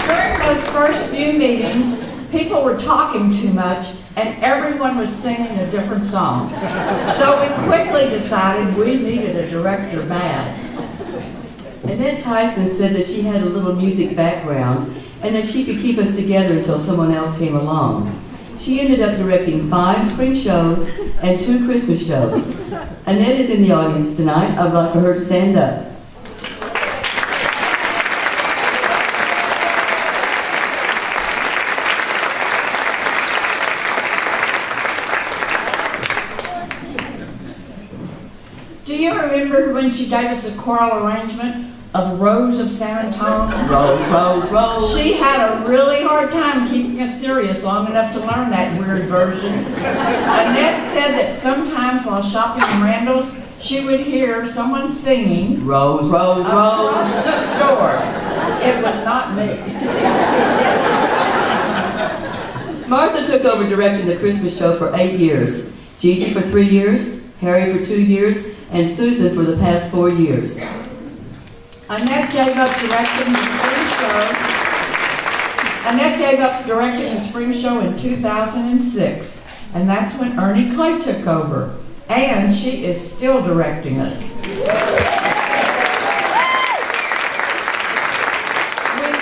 During those first few meetings, people were talking too much and everyone was singing a different song. So we quickly decided we needed a director bad. And then Tyson said that she had a little music background and that she could keep us together until someone else came along. She ended up directing 5 spring shows and 2 Christmas shows. Annette is in the audience tonight. I'd like for her to stand up. Do you remember when she gave us a choral arrangement of Rose of San Antonio? Rose, Rose, Rose. She had a really hard time keeping us serious long enough to learn that weird version. Annette said that sometimes while shopping in Randall's, she would hear someone singing Rose, Rose, across Rose. the store. It was not me. Martha took over directing the Christmas show for 8 years. Gigi for 3 years, Harry for 2 years, and Susan for the past 4 years. Annette gave up directing the spring show. Annette gave up directing the spring show in 2006, and that's when Ernie Clay took over. And she is still directing us. We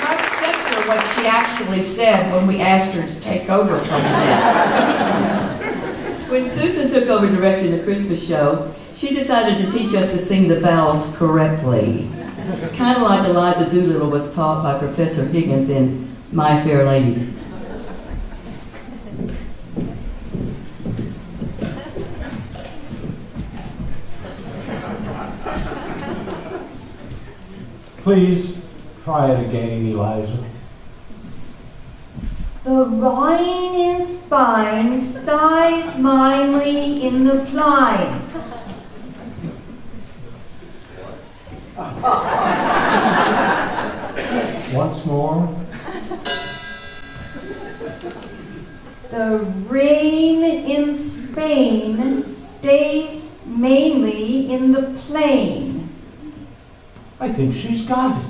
must censor what she actually said when we asked her to take over from Annette. When Susan took over directing the Christmas show, she decided to teach us to sing the vowels correctly. Kind of like Eliza Doolittle was taught by Professor Higgins in My Fair Lady. Please try it again, Eliza. The rhine in spine styes minely in the pline. Once more. The rain in Spain stays mainly in the plain. I think she's got it.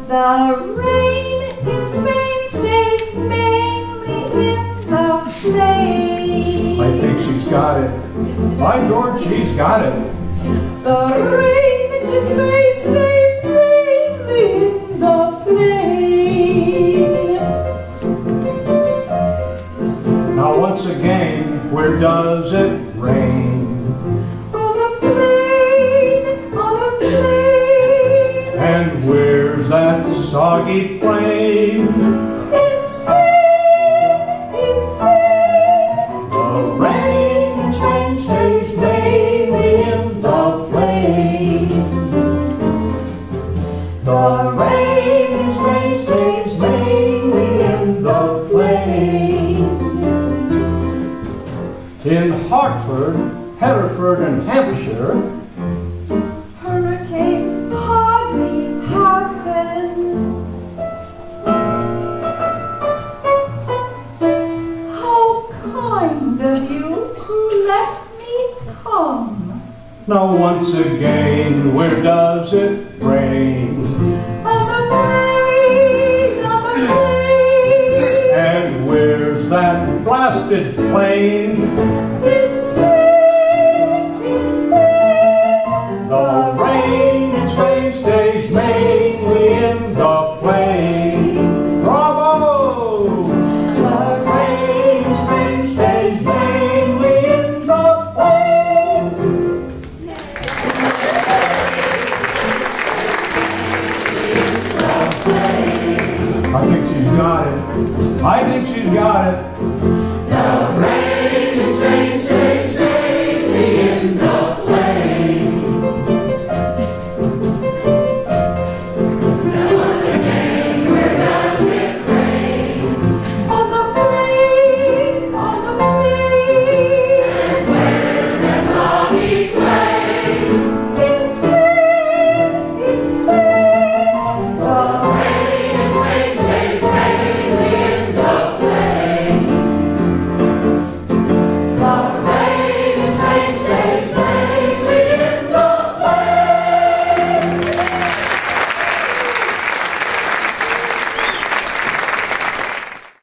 The rain in Spain stays mainly in the plain. I think she's got it. By George, she's got it. The rain in Spain stays mainly in the plain. Now once again, where does it rain? On the plain, on the plain. And where's that soggy plain? In Spain, in Spain. The rain in Spain stays mainly in the plain. The rain in Spain stays mainly in the plain. In Hartford, Hereford, and Hampshire, Hurricanes hardly happen. How kind of you to let me come. now once again, where does it rain? On the plain, on the plain. And where's that blasted plain?